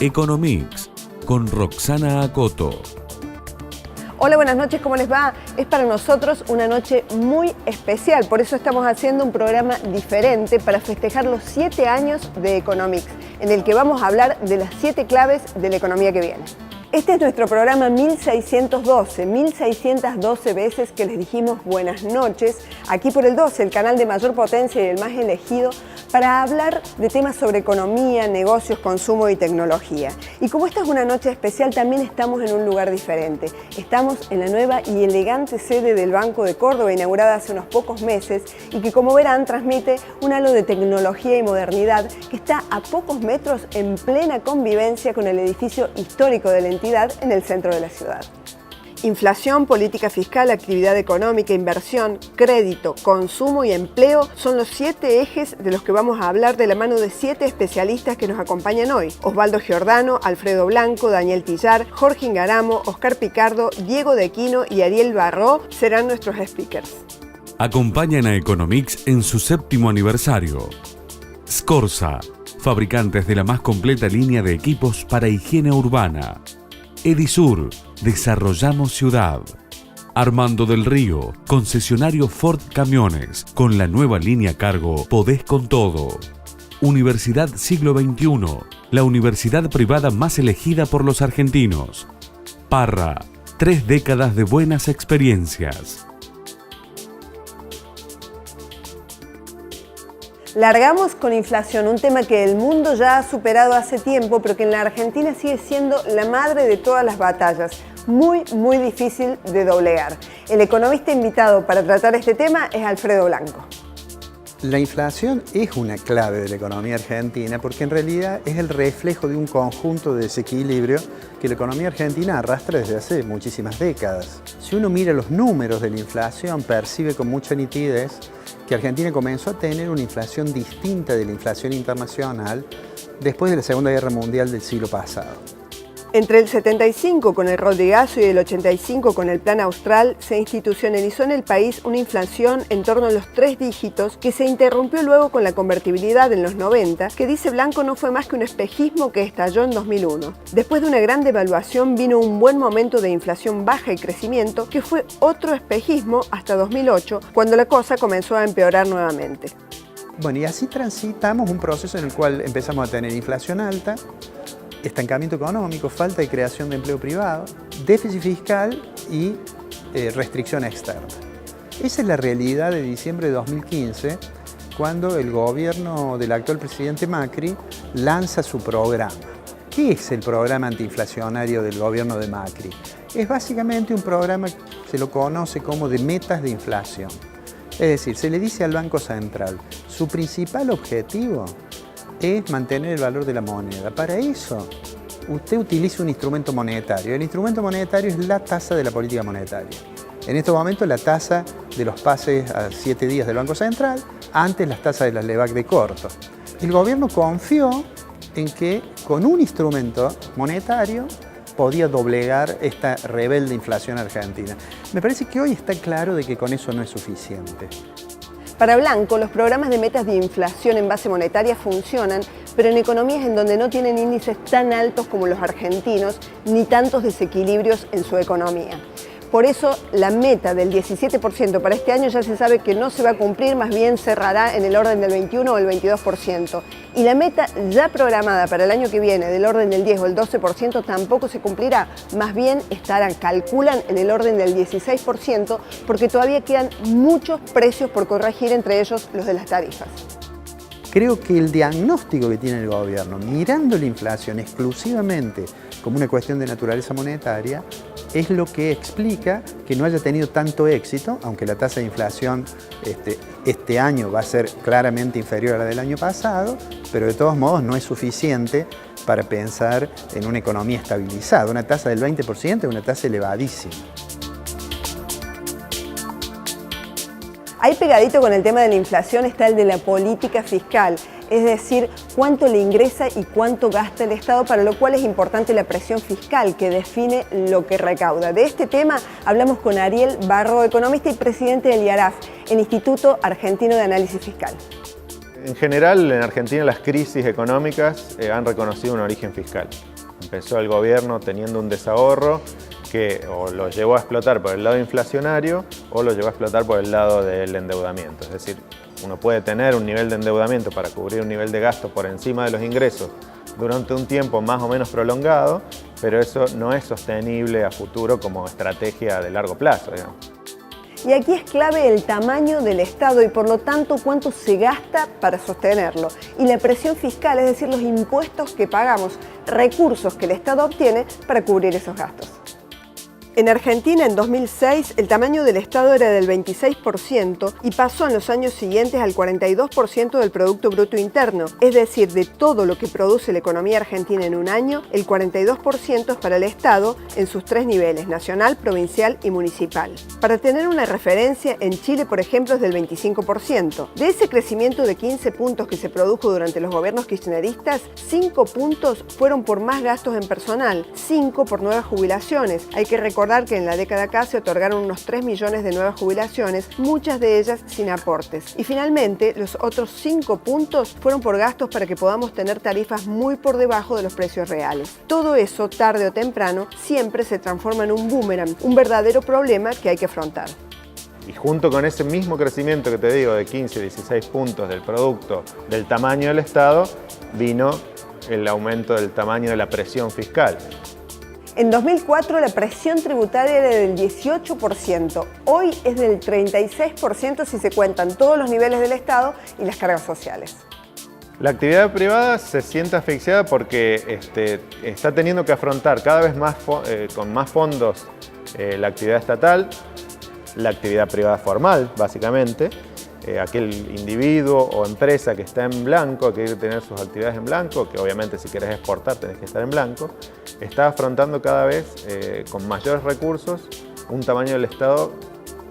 Economix, con Roxana Acoto. Hola, buenas noches, ¿cómo les va? Es para nosotros una noche muy especial, por eso estamos haciendo un programa diferente para festejar los 7 años de Economix, en el que vamos a hablar de las 7 claves de la economía que viene. Este es nuestro programa 1612 veces que les dijimos buenas noches, aquí por el 12, el canal de mayor potencia y el más elegido, para hablar de temas sobre economía, negocios, consumo y tecnología. Y como esta es una noche especial, también estamos en un lugar diferente. Estamos en la nueva y elegante sede del Banco de Córdoba, inaugurada hace unos pocos meses, y que, como verán, transmite un halo de tecnología y modernidad que está a pocos metros en plena convivencia con el edificio histórico de la entidad en el centro de la ciudad. Inflación, política fiscal, actividad económica, inversión, crédito, consumo y empleo son los 7 ejes de los que vamos a hablar de la mano de 7 especialistas que nos acompañan hoy. Osvaldo Giordano, Alfredo Blanco, Daniel Tillar, Jorge Ingaramo, Oscar Picardo, Diego De Aquino y Ariel Barró serán nuestros speakers. Acompañan a Economix en su 7º aniversario. Scorza, fabricantes de la más completa línea de equipos para higiene urbana. Edisur, desarrollamos ciudad. Armando del Río, concesionario Ford Camiones. Con la nueva línea cargo podés con todo. Universidad Siglo XXI, la universidad privada más elegida por los argentinos. Parra, 3 décadas de buenas experiencias. Largamos con inflación, un tema que el mundo ya ha superado hace tiempo, pero que en la Argentina sigue siendo la madre de todas las batallas. Muy difícil de doblegar. El economista invitado para tratar este tema es Alfredo Blanco. La inflación es una clave de la economía argentina porque en realidad es el reflejo de un conjunto de desequilibrio que la economía argentina arrastra desde hace muchísimas décadas. Si uno mira los números de la inflación, percibe con mucha nitidez que Argentina comenzó a tener una inflación distinta de la inflación internacional después de la Segunda Guerra Mundial del siglo pasado. Entre el 75 con el Rodrigazo y el 85 con el Plan Austral se institucionalizó en el país una inflación en torno a los 3 dígitos que se interrumpió luego con la convertibilidad en los 90, que dice Blanco no fue más que un espejismo que estalló en 2001. Después de una gran devaluación vino un buen momento de inflación baja y crecimiento que fue otro espejismo hasta 2008, cuando la cosa comenzó a empeorar nuevamente. Bueno, y así transitamos un proceso en el cual empezamos a tener inflación alta, estancamiento económico, falta de creación de empleo privado, déficit fiscal y restricción externa. Esa es la realidad de diciembre de 2015, cuando el gobierno del actual presidente Macri lanza su programa. ¿Qué es el programa antiinflacionario del gobierno de Macri? Es básicamente un programa que se lo conoce como de metas de inflación. Es decir, se le dice al Banco Central, su principal objetivo es mantener el valor de la moneda. Para eso, usted utiliza un instrumento monetario. El instrumento monetario es la tasa de la política monetaria. En estos momentos, la tasa de los pases a 7 días del Banco Central, antes las tasas de las LEBAC de corto. El gobierno confió en que con un instrumento monetario podía doblegar esta rebelde inflación argentina. Me parece que hoy está claro de que con eso no es suficiente. Para Blanco, los programas de metas de inflación en base monetaria funcionan, pero en economías en donde no tienen índices tan altos como los argentinos, ni tantos desequilibrios en su economía. Por eso, la meta del 17% para este año ya se sabe que no se va a cumplir, más bien cerrará en el orden del 21 o el 22%. Y la meta ya programada para el año que viene, del orden del 10 o el 12%, tampoco se cumplirá, más bien calculan en el orden del 16%, porque todavía quedan muchos precios por corregir, entre ellos los de las tarifas. Creo que el diagnóstico que tiene el gobierno, mirando la inflación exclusivamente como una cuestión de naturaleza monetaria, es lo que explica que no haya tenido tanto éxito, aunque la tasa de inflación este año va a ser claramente inferior a la del año pasado, pero de todos modos no es suficiente para pensar en una economía estabilizada. Una tasa del 20% es una tasa elevadísima. Ahí pegadito con el tema de la inflación está el de la política fiscal, es decir, cuánto le ingresa y cuánto gasta el Estado, para lo cual es importante la presión fiscal que define lo que recauda. De este tema hablamos con Ariel Barró, economista y presidente del IARAF, el Instituto Argentino de Análisis Fiscal. En general, en Argentina las crisis económicas han reconocido un origen fiscal. Empezó el gobierno teniendo un desahorro que o lo llevó a explotar por el lado inflacionario o lo llevó a explotar por el lado del endeudamiento. Es decir, uno puede tener un nivel de endeudamiento para cubrir un nivel de gasto por encima de los ingresos durante un tiempo más o menos prolongado, pero eso no es sostenible a futuro como estrategia de largo plazo, digamos. Y aquí es clave el tamaño del Estado y por lo tanto cuánto se gasta para sostenerlo. Y la presión fiscal, es decir, los impuestos que pagamos, recursos que el Estado obtiene para cubrir esos gastos. En Argentina, en 2006, el tamaño del Estado era del 26% y pasó en los años siguientes al 42% del Producto Bruto Interno. Es decir, de todo lo que produce la economía argentina en un año, el 42% es para el Estado en sus tres niveles, nacional, provincial y municipal. Para tener una referencia, en Chile, por ejemplo, es del 25%. De ese crecimiento de 15 puntos que se produjo durante los gobiernos kirchneristas, 5 puntos fueron por más gastos en personal, 5 por nuevas jubilaciones. Hay que recordar que en la década acá se otorgaron unos 3 millones de nuevas jubilaciones, muchas de ellas sin aportes. Y finalmente, los otros 5 puntos fueron por gastos para que podamos tener tarifas muy por debajo de los precios reales. Todo eso, tarde o temprano, siempre se transforma en un boomerang, un verdadero problema que hay que afrontar. Y junto con ese mismo crecimiento que te digo de 15, 16 puntos del producto del tamaño del Estado, vino el aumento del tamaño de la presión fiscal. En 2004 la presión tributaria era del 18%, hoy es del 36% si se cuentan todos los niveles del Estado y las cargas sociales. La actividad privada se siente asfixiada porque está teniendo que afrontar cada vez más con más fondos la actividad estatal, la actividad privada formal, básicamente. Aquel individuo o empresa que está en blanco, que quiere tener sus actividades en blanco, que obviamente si querés exportar tenés que estar en blanco, está afrontando cada vez con mayores recursos un tamaño del Estado,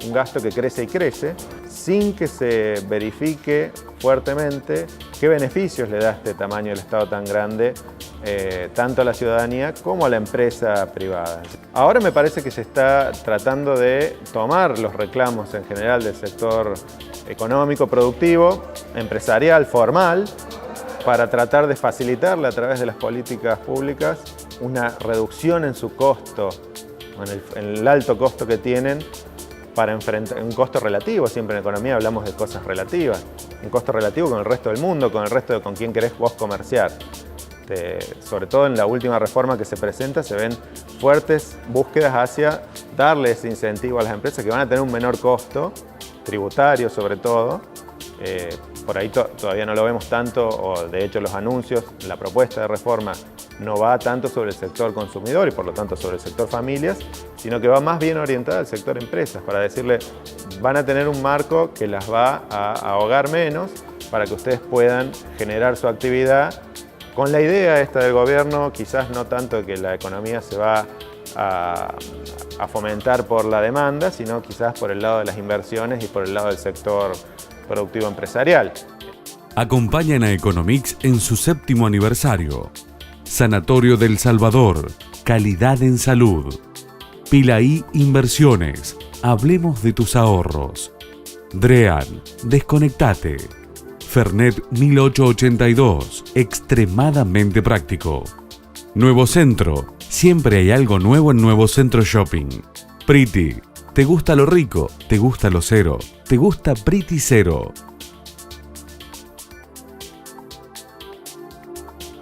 un gasto que crece y crece, sin que se verifique fuertemente qué beneficios le da este tamaño del Estado tan grande tanto a la ciudadanía como a la empresa privada. Ahora me parece que se está tratando de tomar los reclamos en general del sector económico, productivo, empresarial, formal, para tratar de facilitarle a través de las políticas públicas una reducción en su costo, en el alto costo que tienen para enfrentar un costo relativo. Siempre en economía hablamos de cosas relativas, un costo relativo con el resto del mundo, con el resto de con quién querés vos comerciar. Sobre todo en la última reforma que se presenta se ven fuertes búsquedas hacia darle ese incentivo a las empresas que van a tener un menor costo, tributario sobre todo. Por ahí todavía no lo vemos tanto, o de hecho los anuncios, la propuesta de reforma no va tanto sobre el sector consumidor y por lo tanto sobre el sector familias, sino que va más bien orientada al sector empresas, para decirle van a tener un marco que las va a ahogar menos para que ustedes puedan generar su actividad con la idea esta del gobierno, quizás no tanto que la economía se va a fomentar por la demanda, sino quizás por el lado de las inversiones y por el lado del sector productivo empresarial. Acompañan a Economix en su 7º aniversario. Sanatorio del Salvador, calidad en salud. Pilaí Inversiones, hablemos de tus ahorros. Drean, desconectate. Fernet 1882, extremadamente práctico. Nuevo Centro, siempre hay algo nuevo en Nuevo Centro Shopping. Pretty, ¿te gusta lo rico? ¿Te gusta lo cero? ¿Te gusta Pretty Cero?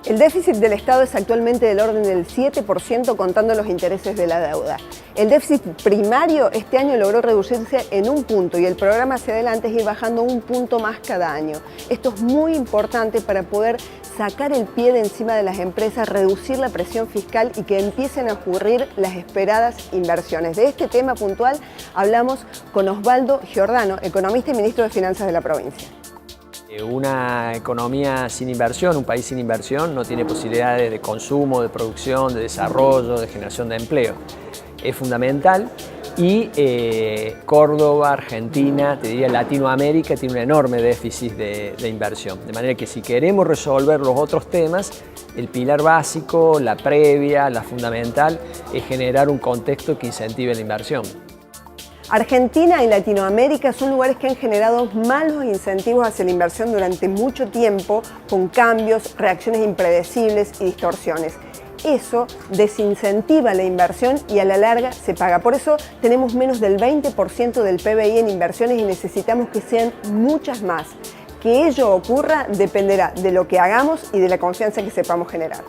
El déficit del Estado es actualmente del orden del 7% contando los intereses de la deuda. El déficit primario este año logró reducirse en 1 punto y el programa hacia adelante es ir bajando 1 punto más cada año. Esto es muy importante para poder sacar el pie de encima de las empresas, reducir la presión fiscal y que empiecen a ocurrir las esperadas inversiones. De este tema puntual hablamos con Osvaldo Giordano, economista y ministro de Finanzas de la provincia. Una economía sin inversión, un país sin inversión, no tiene posibilidades de consumo, de producción, de desarrollo, de generación de empleo. Es fundamental y Córdoba, Argentina, te diría Latinoamérica, tiene un enorme déficit de inversión. De manera que si queremos resolver los otros temas, el pilar básico, la previa, la fundamental, es generar un contexto que incentive la inversión. Argentina y Latinoamérica son lugares que han generado malos incentivos hacia la inversión durante mucho tiempo, con cambios, reacciones impredecibles y distorsiones. Eso desincentiva la inversión y a la larga se paga. Por eso tenemos menos del 20% del PBI en inversiones y necesitamos que sean muchas más. Que ello ocurra dependerá de lo que hagamos y de la confianza que sepamos generar.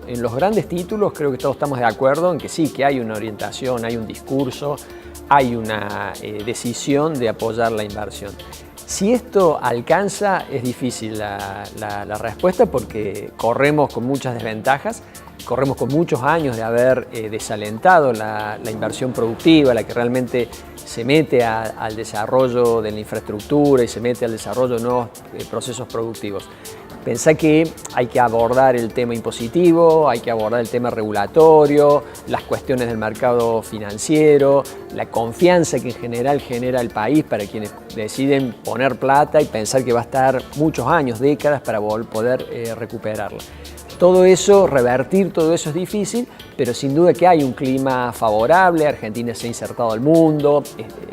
En los grandes títulos creo que todos estamos de acuerdo en que sí, que hay una orientación, hay un discurso, hay una decisión de apoyar la inversión. Si esto alcanza, es difícil la respuesta porque corremos con muchas desventajas, corremos con muchos años de haber desalentado la inversión productiva, la que realmente se mete al desarrollo de la infraestructura y se mete al desarrollo de nuevos procesos productivos. Pensá que hay que abordar el tema impositivo, hay que abordar el tema regulatorio, las cuestiones del mercado financiero, la confianza que en general genera el país para quienes deciden poner plata y pensar que va a estar muchos años, décadas para poder recuperarla. Todo eso, revertir todo eso es difícil, pero sin duda que hay un clima favorable. Argentina se ha insertado al mundo,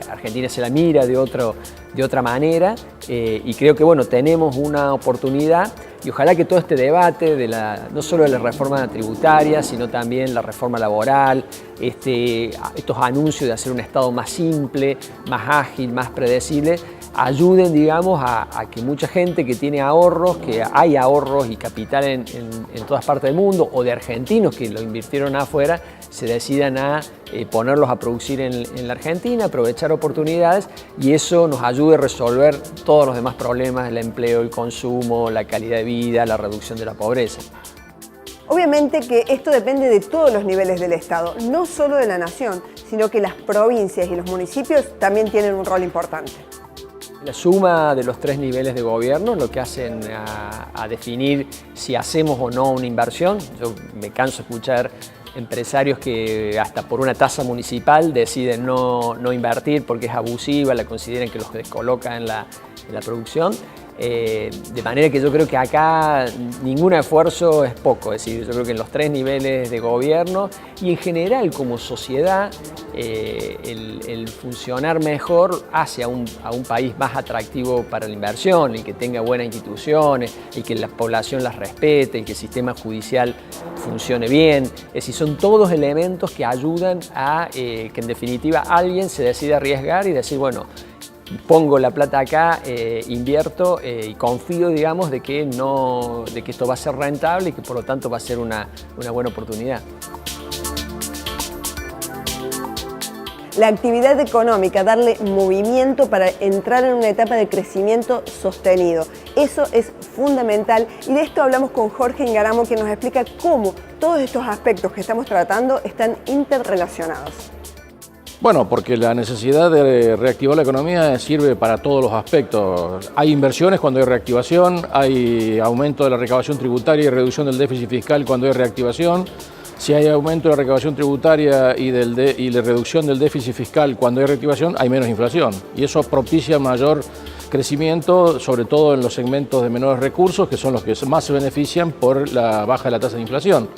Argentina se la mira de otra manera y creo que bueno, tenemos una oportunidad y ojalá que todo este debate no solo de la reforma tributaria, sino también la reforma laboral, estos anuncios de hacer un Estado más simple, más ágil, más predecible, ayuden, digamos, a que mucha gente que tiene ahorros, que hay ahorros y capital en todas partes del mundo, o de argentinos que lo invirtieron afuera, se decidan a ponerlos a producir en la Argentina, aprovechar oportunidades y eso nos ayude a resolver todos los demás problemas, el empleo, el consumo, la calidad de vida, la reducción de la pobreza. Obviamente que esto depende de todos los niveles del Estado, no solo de la nación, sino que las provincias y los municipios también tienen un rol importante. La suma de los tres niveles de gobierno lo que hacen a definir si hacemos o no una inversión. Yo me canso de escuchar empresarios que hasta por una tasa municipal deciden no invertir porque es abusiva, la consideran que los descoloca en la producción. De manera que yo creo que acá ningún esfuerzo es poco, es decir, yo creo que en los tres niveles de gobierno y en general como sociedad el funcionar mejor hace a un país más atractivo para la inversión, el que tenga buenas instituciones, el que la población las respete, el que el sistema judicial funcione bien, es decir, son todos elementos que ayudan a que en definitiva alguien se decida arriesgar y decir, bueno, pongo la plata acá, invierto y confío, digamos, de que esto va a ser rentable y que por lo tanto va a ser una buena oportunidad. La actividad económica, darle movimiento para entrar en una etapa de crecimiento sostenido. Eso es fundamental y de esto hablamos con Jorge Ingaramo, que nos explica cómo todos estos aspectos que estamos tratando están interrelacionados. Bueno, porque la necesidad de reactivar la economía sirve para todos los aspectos. Hay inversiones cuando hay reactivación, hay aumento de la recaudación tributaria y reducción del déficit fiscal cuando hay reactivación. Si hay aumento de la recaudación tributaria y la reducción del déficit fiscal cuando hay reactivación, hay menos inflación. Y eso propicia mayor crecimiento, sobre todo en los segmentos de menores recursos, que son los que más se benefician por la baja de la tasa de inflación.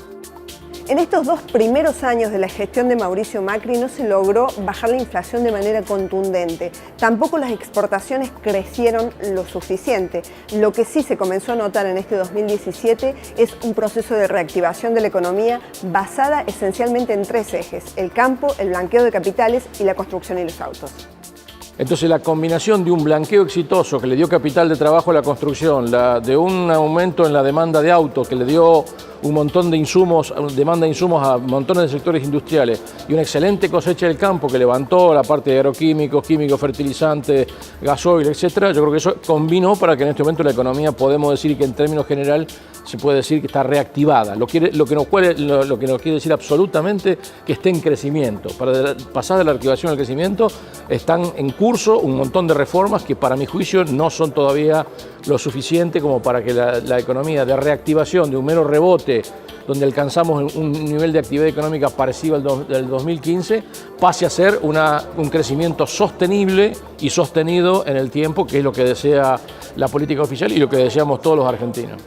En estos 2 primeros años de la gestión de Mauricio Macri no se logró bajar la inflación de manera contundente. Tampoco las exportaciones crecieron lo suficiente. Lo que sí se comenzó a notar en este 2017 es un proceso de reactivación de la economía basada esencialmente en 3 ejes: el campo, el blanqueo de capitales y la construcción y los autos. Entonces la combinación de un blanqueo exitoso que le dio capital de trabajo a la construcción, de un aumento en la demanda de autos que le dio un montón de insumos, demanda de insumos a montones de sectores industriales y una excelente cosecha del campo que levantó la parte de agroquímicos, químicos, fertilizantes, gasoil, etcétera. Yo creo que eso combinó para que en este momento la economía podemos decir que en términos general se puede decir que está reactivada. Lo que nos quiere decir absolutamente que esté en crecimiento. Para pasar de la reactivación al crecimiento están en curso un montón de reformas que para mi juicio no son todavía lo suficiente como para que la economía de reactivación, de un mero rebote, donde alcanzamos un nivel de actividad económica parecido al del 2015, pase a ser un crecimiento sostenible y sostenido en el tiempo, que es lo que desea la política oficial y lo que deseamos todos los argentinos.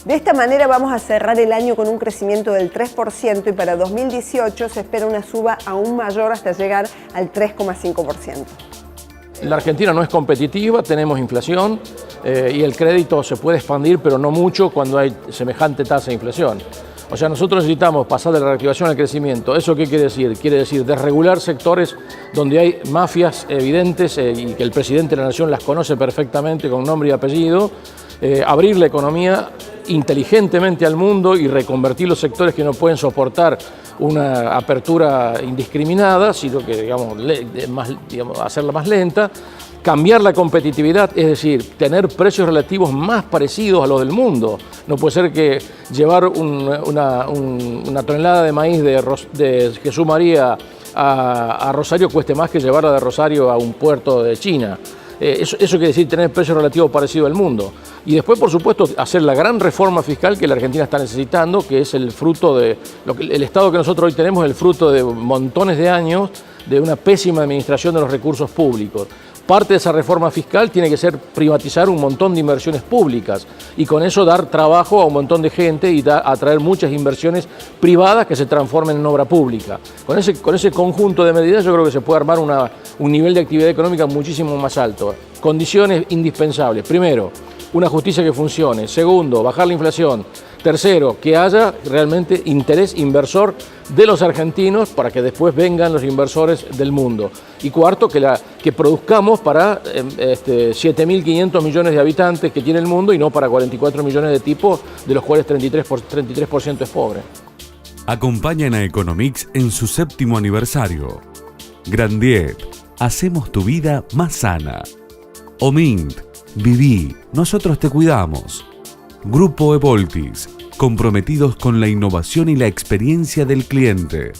De esta manera vamos a cerrar el año con un crecimiento del 3% y para 2018 se espera una suba aún mayor hasta llegar al 3,5%. La Argentina no es competitiva, tenemos inflación y el crédito se puede expandir, pero no mucho cuando hay semejante tasa de inflación. O sea, nosotros necesitamos pasar de la reactivación al crecimiento. ¿Eso qué quiere decir? Quiere decir desregular sectores donde hay mafias evidentes y que el presidente de la Nación las conoce perfectamente con nombre y apellido, abrir la economía inteligentemente al mundo y reconvertir los sectores que no pueden soportar una apertura indiscriminada, sino que hacerla más lenta, cambiar la competitividad, es decir, tener precios relativos más parecidos a los del mundo. No puede ser que llevar una tonelada de maíz de Jesús María a Rosario cueste más que llevarla de Rosario a un puerto de China. Eso quiere decir tener precios relativos parecidos al mundo. Y después, por supuesto, hacer la gran reforma fiscal que la Argentina está necesitando, que es el fruto de el Estado que nosotros hoy tenemos, es el fruto de montones de años de una pésima administración de los recursos públicos. Parte de esa reforma fiscal tiene que ser privatizar un montón de inversiones públicas y con eso dar trabajo a un montón de gente y atraer muchas inversiones privadas que se transformen en obra pública. Con ese conjunto de medidas yo creo que se puede armar un nivel de actividad económica muchísimo más alto. Condiciones indispensables. Primero, una justicia que funcione. Segundo, bajar la inflación. Tercero, que haya realmente interés inversor de los argentinos para que después vengan los inversores del mundo. Y cuarto, que produzcamos para 7.500 millones de habitantes que tiene el mundo y no para 44 millones de tipos, de los cuales 33% es pobre. Acompañan a Economix en su 7º aniversario. Grandier, hacemos tu vida más sana. Omint, viví, nosotros te cuidamos. Grupo Evoltis, comprometidos con la innovación y la experiencia del cliente.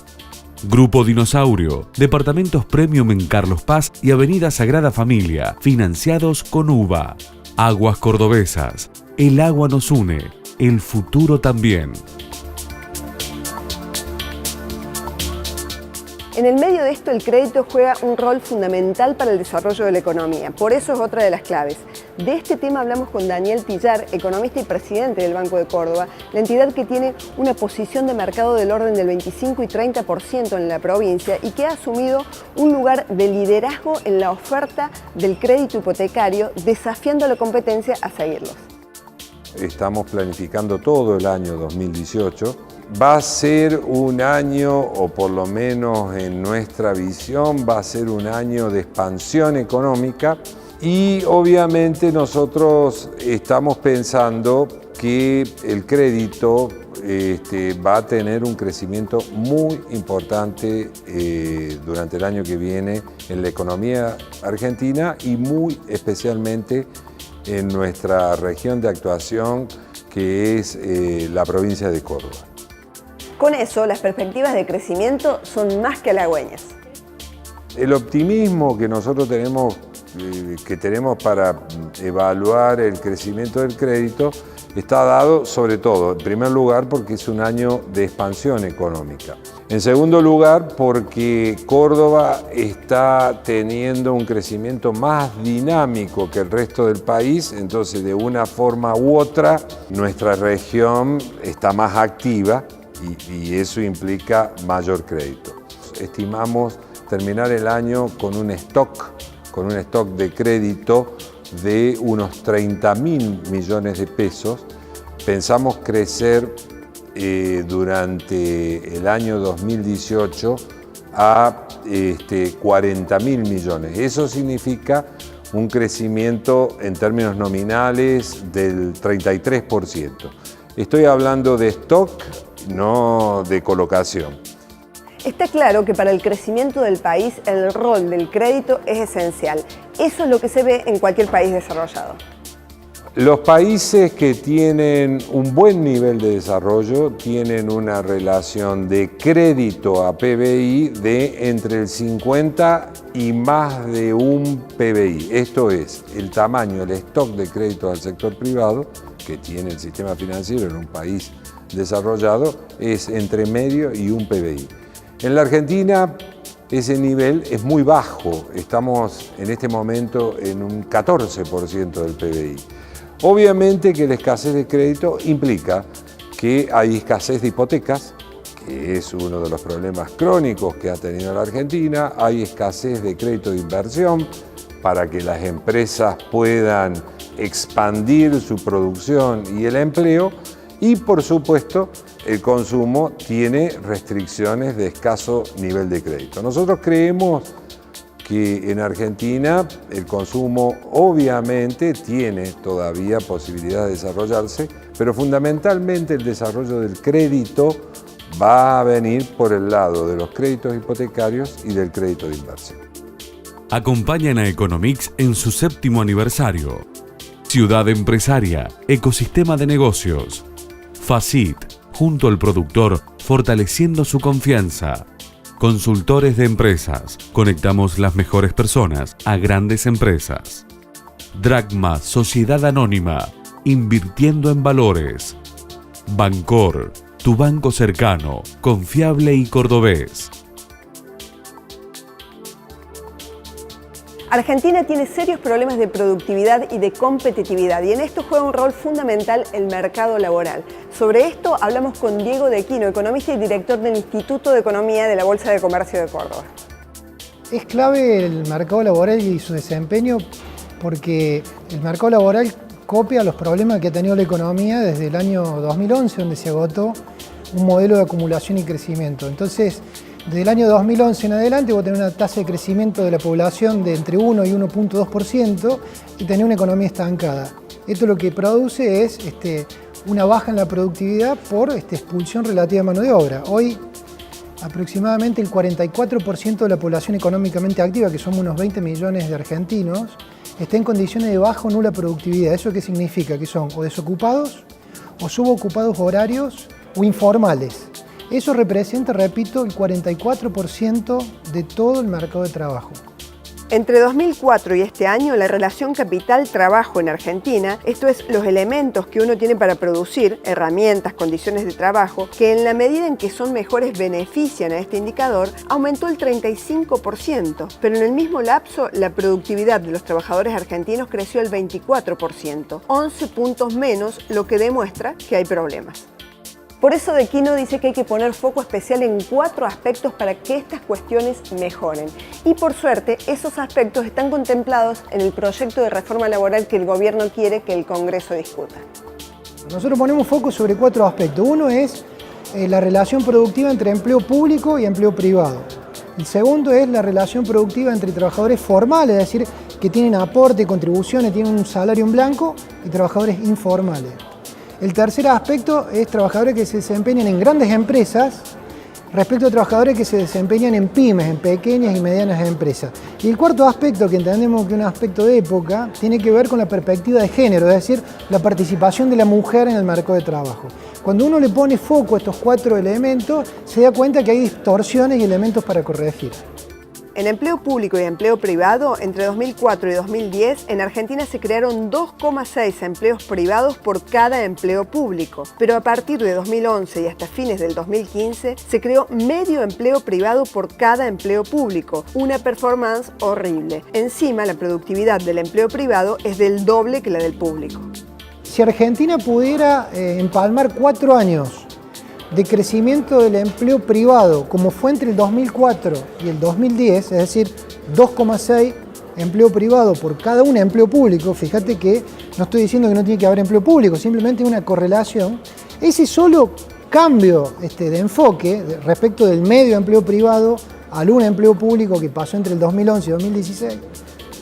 Grupo Dinosaurio, departamentos premium en Carlos Paz y Avenida Sagrada Familia, financiados con UVA. Aguas Cordobesas, el agua nos une, el futuro también. En el medio de esto, el crédito juega un rol fundamental para el desarrollo de la economía. Por eso es otra de las claves. De este tema hablamos con Daniel Tillar, economista y presidente del Banco de Córdoba, la entidad que tiene una posición de mercado del orden del 25 y 30% en la provincia y que ha asumido un lugar de liderazgo en la oferta del crédito hipotecario, desafiando a la competencia a seguirlos. Estamos planificando todo el año 2018. Va a ser un año, o por lo menos en nuestra visión, va a ser un año de expansión económica y obviamente nosotros estamos pensando que el crédito va a tener un crecimiento muy importante durante el año que viene en la economía argentina y muy especialmente en nuestra región de actuación, que es la provincia de Córdoba. Con eso, las perspectivas de crecimiento son más que halagüeñas. El optimismo que nosotros tenemos para evaluar el crecimiento del crédito está dado sobre todo, en primer lugar, porque es un año de expansión económica. En segundo lugar, porque Córdoba está teniendo un crecimiento más dinámico que el resto del país, entonces de una forma u otra nuestra región está más activa y eso implica mayor crédito. Estimamos terminar el año con un stock de crédito de unos 30.000 millones de pesos. Pensamos crecer durante el año 2018 a 40.000 millones. Eso significa un crecimiento en términos nominales del 33%. Estoy hablando de stock, no de colocación. Está claro que para el crecimiento del país el rol del crédito es esencial. Eso es lo que se ve en cualquier país desarrollado. Los países que tienen un buen nivel de desarrollo tienen una relación de crédito a PBI de entre el 50 y más de un PBI. Esto es, el tamaño, el stock de crédito al sector privado que tiene el sistema financiero en un país desarrollado es entre medio y un PBI. En la Argentina ese nivel es muy bajo, estamos en este momento en un 14% del PBI. Obviamente que la escasez de crédito implica que hay escasez de hipotecas, que es uno de los problemas crónicos que ha tenido la Argentina, hay escasez de crédito de inversión para que las empresas puedan expandir su producción y el empleo, y por supuesto el consumo tiene restricciones de escaso nivel de crédito. Nosotros creemos que en Argentina el consumo obviamente tiene todavía posibilidad de desarrollarse, pero fundamentalmente el desarrollo del crédito va a venir por el lado de los créditos hipotecarios y del crédito de inversión. Acompañan a Economix en su 7º aniversario. Ciudad Empresaria, Ecosistema de Negocios. Facit, junto al productor, fortaleciendo su confianza. Consultores de empresas, conectamos las mejores personas a grandes empresas. Dragma, Sociedad Anónima, invirtiendo en valores. Bancor, tu banco cercano, confiable y cordobés. Argentina tiene serios problemas de productividad y de competitividad, y en esto juega un rol fundamental el mercado laboral. Sobre esto hablamos con Diego De Quino, economista y director del Instituto de Economía de la Bolsa de Comercio de Córdoba. Es clave el mercado laboral y su desempeño porque el mercado laboral copia los problemas que ha tenido la economía desde el año 2011, donde se agotó un modelo de acumulación y crecimiento. Entonces, desde el año 2011 en adelante vos tenés una tasa de crecimiento de la población de entre 1 y 1.2% y tenés una economía estancada. Esto lo que produce es una baja en la productividad por expulsión relativa de mano de obra. Hoy aproximadamente el 44% de la población económicamente activa, que somos unos 20 millones de argentinos, está en condiciones de baja o nula productividad. ¿Eso qué significa? Que son o desocupados, o subocupados horarios, o informales. Eso representa, repito, el 44% de todo el mercado de trabajo. Entre 2004 y este año, la relación capital-trabajo en Argentina, esto es, los elementos que uno tiene para producir, herramientas, condiciones de trabajo, que en la medida en que son mejores benefician a este indicador, aumentó el 35%, pero en el mismo lapso la productividad de los trabajadores argentinos creció el 24%, 11 puntos menos, lo que demuestra que hay problemas. Por eso De Quino dice que hay que poner foco especial en 4 aspectos para que estas cuestiones mejoren. Y por suerte, esos aspectos están contemplados en el proyecto de reforma laboral que el gobierno quiere que el Congreso discuta. Nosotros ponemos foco sobre 4 aspectos. Uno es la relación productiva entre empleo público y empleo privado. El segundo es la relación productiva entre trabajadores formales, es decir, que tienen aporte, contribuciones, tienen un salario en blanco, y trabajadores informales. El tercer aspecto es trabajadores que se desempeñan en grandes empresas respecto a trabajadores que se desempeñan en pymes, en pequeñas y medianas empresas. Y el cuarto aspecto, que entendemos que es un aspecto de época, tiene que ver con la perspectiva de género, es decir, la participación de la mujer en el mercado de trabajo. Cuando uno le pone foco a estos 4 elementos, se da cuenta que hay distorsiones y elementos para corregir. En empleo público y empleo privado, entre 2004 y 2010, en Argentina se crearon 2,6 empleos privados por cada empleo público. Pero a partir de 2011 y hasta fines del 2015, se creó medio empleo privado por cada empleo público. Una performance horrible. Encima, la productividad del empleo privado es del doble que la del público. Si Argentina pudiera empalmar 4 años de crecimiento del empleo privado, como fue entre el 2004 y el 2010, es decir, 2,6 empleo privado por cada un empleo público, fíjate que no estoy diciendo que no tiene que haber empleo público, simplemente una correlación, ese solo cambio de enfoque respecto del medio empleo privado al un empleo público que pasó entre el 2011 y 2016,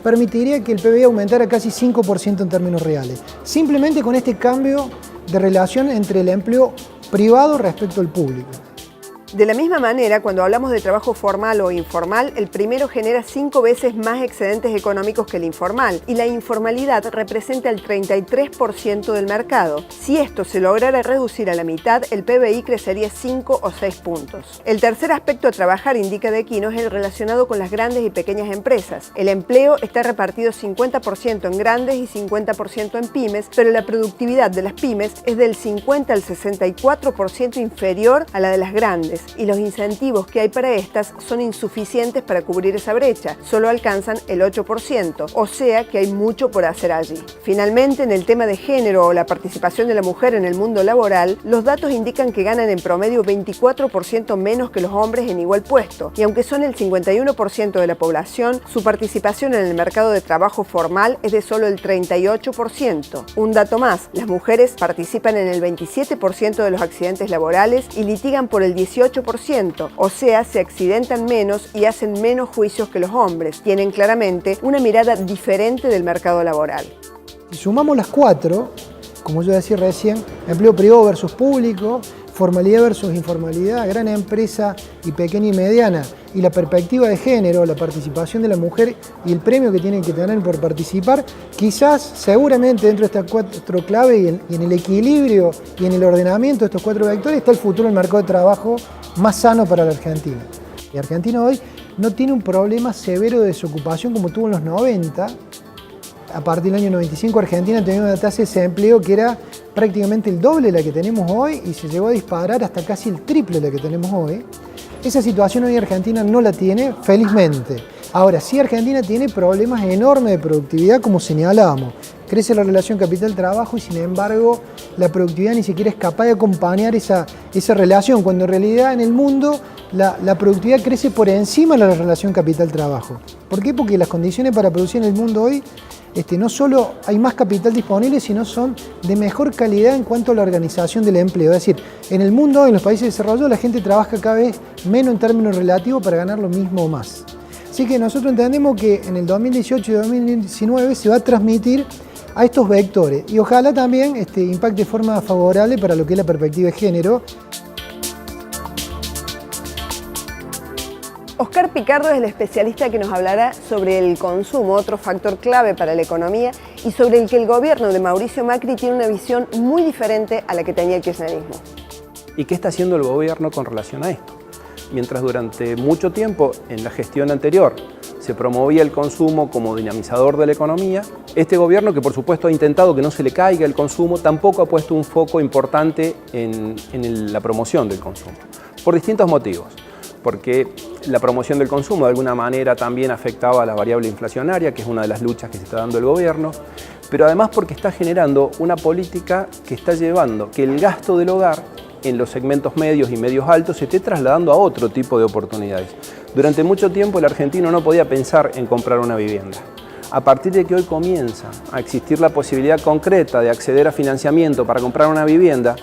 permitiría que el PBI aumentara casi 5% en términos reales, simplemente con este cambio de relación entre el empleo privado respecto al público. De la misma manera, cuando hablamos de trabajo formal o informal, el primero genera 5 veces más excedentes económicos que el informal, y la informalidad representa el 33% del mercado. Si esto se lograra reducir a la mitad, el PBI crecería 5 o 6 puntos. El tercer aspecto a trabajar, indica De Quino, es el relacionado con las grandes y pequeñas empresas. El empleo está repartido 50% en grandes y 50% en pymes, pero la productividad de las pymes es del 50 al 64% inferior a la de las grandes. mujeres y los incentivos que hay para estas son insuficientes para cubrir esa brecha, solo alcanzan el 8%, o sea que hay mucho por hacer allí. Finalmente, en el tema de género o la participación de la mujer en el mundo laboral, los datos indican que ganan en promedio 24% menos que los hombres en igual puesto, y aunque son el 51% de la población, su participación en el mercado de trabajo formal es de solo el 38%. Un dato más, las mujeres participan en el 27% de los accidentes laborales y litigan por el 18%, o sea, se accidentan menos y hacen menos juicios que los hombres. Tienen claramente una mirada diferente del mercado laboral. Si sumamos las cuatro, como yo decía recién, empleo privado versus público, formalidad versus informalidad, gran empresa y pequeña y mediana, y la perspectiva de género, la participación de la mujer y el premio que tienen que tener por participar, quizás, seguramente dentro de estas cuatro claves y en el equilibrio y en el ordenamiento de estos cuatro vectores está el futuro del mercado de trabajo más sano para la Argentina. Y Argentina hoy no tiene un problema severo de desocupación como tuvo en los 90. A partir del año 95 Argentina tenía una tasa de desempleo que era prácticamente el doble de la que tenemos hoy y se llegó a disparar hasta casi el triple de la que tenemos hoy. Esa situación hoy Argentina no la tiene, felizmente. Ahora, sí Argentina tiene problemas enormes de productividad, como señalábamos. Crece la relación capital-trabajo y sin embargo la productividad ni siquiera es capaz de acompañar esa relación, cuando en realidad en el mundo la productividad crece por encima de la relación capital-trabajo. ¿Por qué? Porque las condiciones para producir en el mundo hoy no solo hay más capital disponible, sino son de mejor calidad en cuanto a la organización del empleo. Es decir, en el mundo, en los países desarrollados, la gente trabaja cada vez menos en términos relativos para ganar lo mismo o más. Así que nosotros entendemos que en el 2018 y 2019 se va a transmitir a estos vectores y ojalá también impacte de forma favorable para lo que es la perspectiva de género. Oscar Picardo es el especialista que nos hablará sobre el consumo, otro factor clave para la economía, y sobre el que el gobierno de Mauricio Macri tiene una visión muy diferente a la que tenía el kirchnerismo. ¿Y qué está haciendo el gobierno con relación a esto? Mientras durante mucho tiempo, en la gestión anterior, se promovía el consumo como dinamizador de la economía, este gobierno, que por supuesto ha intentado que no se le caiga el consumo, tampoco ha puesto un foco importante en la promoción del consumo, por distintos motivos. Porque la promoción del consumo de alguna manera también afectaba a la variable inflacionaria, que es una de las luchas que se está dando el gobierno, pero además porque está generando una política que está llevando que el gasto del hogar en los segmentos medios y medios altos se esté trasladando a otro tipo de oportunidades. Durante mucho tiempo el argentino no podía pensar en comprar una vivienda. A partir de que hoy comienza a existir la posibilidad concreta de acceder a financiamiento para comprar una vivienda,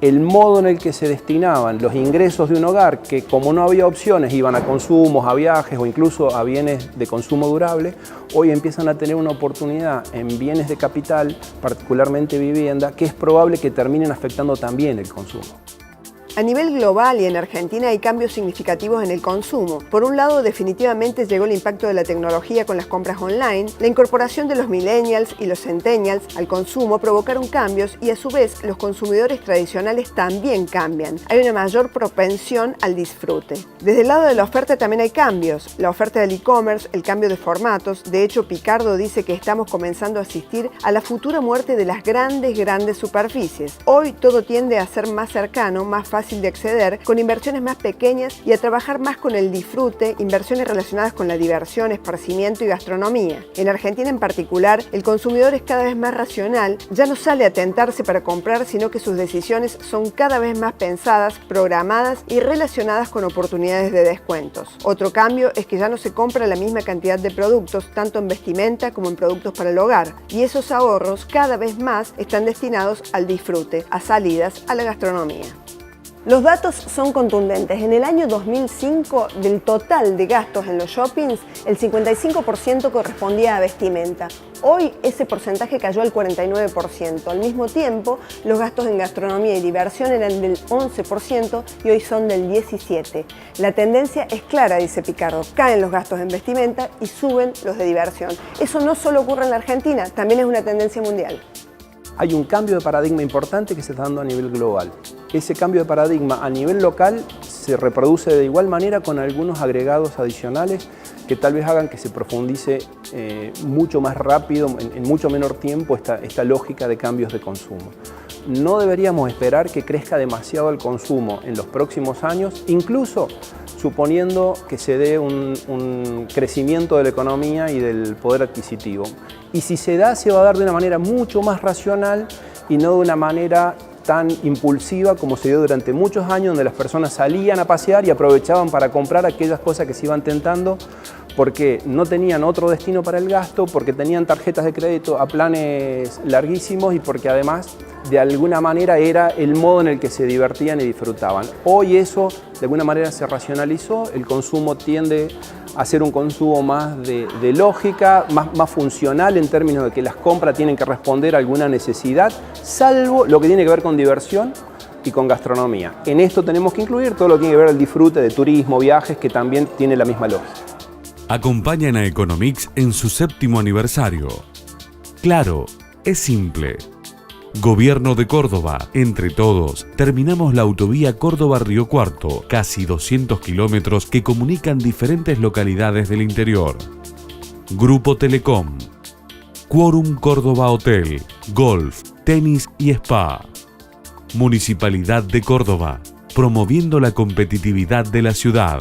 el modo en el que se destinaban los ingresos de un hogar, que como no había opciones, iban a consumos, a viajes o incluso a bienes de consumo durable, hoy empiezan a tener una oportunidad en bienes de capital, particularmente vivienda, que es probable que terminen afectando también el consumo. A nivel global y en Argentina hay cambios significativos en el consumo. Por un lado, definitivamente llegó el impacto de la tecnología con las compras online, la incorporación de los millennials y los centennials al consumo provocaron cambios y a su vez los consumidores tradicionales también cambian. Hay una mayor propensión al disfrute. Desde el lado de la oferta también hay cambios. La oferta del e-commerce, el cambio de formatos. De hecho, Picardo dice que estamos comenzando a asistir a la futura muerte de las grandes superficies. Hoy todo tiende a ser más cercano, más fácil de acceder, con inversiones más pequeñas y a trabajar más con el disfrute, inversiones relacionadas con la diversión, esparcimiento y gastronomía. En Argentina en particular, el consumidor es cada vez más racional, ya no sale a tentarse para comprar, sino que sus decisiones son cada vez más pensadas, programadas y relacionadas con oportunidades de descuentos. Otro cambio es que ya no se compra la misma cantidad de productos, tanto en vestimenta como en productos para el hogar, y esos ahorros cada vez más están destinados al disfrute, a salidas, a la gastronomía. Los datos son contundentes. En el año 2005, del total de gastos en los shoppings, el 55% correspondía a vestimenta. Hoy ese porcentaje cayó al 49%. Al mismo tiempo, los gastos en gastronomía y diversión eran del 11% y hoy son del 17%. La tendencia es clara, dice Picardo. Caen los gastos en vestimenta y suben los de diversión. Eso no solo ocurre en la Argentina, también es una tendencia mundial. Hay un cambio de paradigma importante que se está dando a nivel global. Ese cambio de paradigma a nivel local se reproduce de igual manera con algunos agregados adicionales que tal vez hagan que se profundice mucho más rápido, en mucho menor tiempo, esta lógica de cambios de consumo. no deberíamos esperar que crezca demasiado el consumo en los próximos años, incluso suponiendo que se dé un crecimiento de la economía y del poder adquisitivo. Y si se da, se va a dar de una manera mucho más racional y no de una manera tan impulsiva como se dio durante muchos años, donde las personas salían a pasear y aprovechaban para comprar aquellas cosas que se iban tentando porque no tenían otro destino para el gasto, porque tenían tarjetas de crédito a planes larguísimos y porque además de alguna manera era el modo en el que se divertían y disfrutaban. Hoy eso de alguna manera se racionalizó, el consumo tiende a ser un consumo más de lógica, más funcional en términos de que las compras tienen que responder a alguna necesidad, salvo lo que tiene que ver con diversión y con gastronomía. En esto tenemos que incluir todo lo que tiene que ver el disfrute de turismo, viajes, que también tiene la misma lógica. Acompañan a Economix en su 7º aniversario. Claro, es simple. Gobierno de Córdoba. Entre todos, terminamos la autovía Córdoba-Río Cuarto, casi 200 kilómetros que comunican diferentes localidades del interior. Grupo Telecom. Quorum Córdoba Hotel, Golf, Tenis y Spa. Municipalidad de Córdoba, promoviendo la competitividad de la ciudad.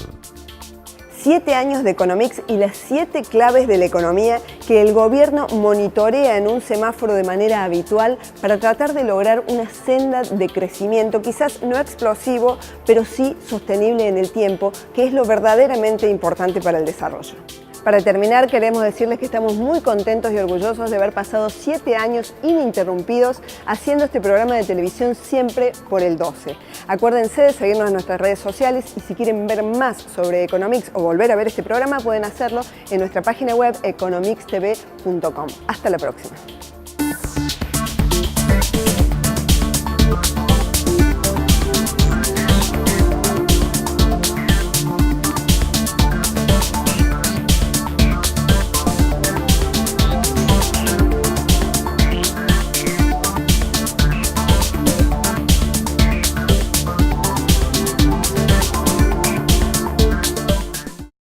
7 años de Economix y las 7 claves de la economía que el gobierno monitorea en un semáforo de manera habitual para tratar de lograr una senda de crecimiento, quizás no explosivo, pero sí sostenible en el tiempo, que es lo verdaderamente importante para el desarrollo. Para terminar, queremos decirles que estamos muy contentos y orgullosos de haber pasado 7 años ininterrumpidos haciendo este programa de televisión siempre por el 12. Acuérdense de seguirnos en nuestras redes sociales y si quieren ver más sobre Economix o volver a ver este programa pueden hacerlo en nuestra página web economixtv.com. Hasta la próxima.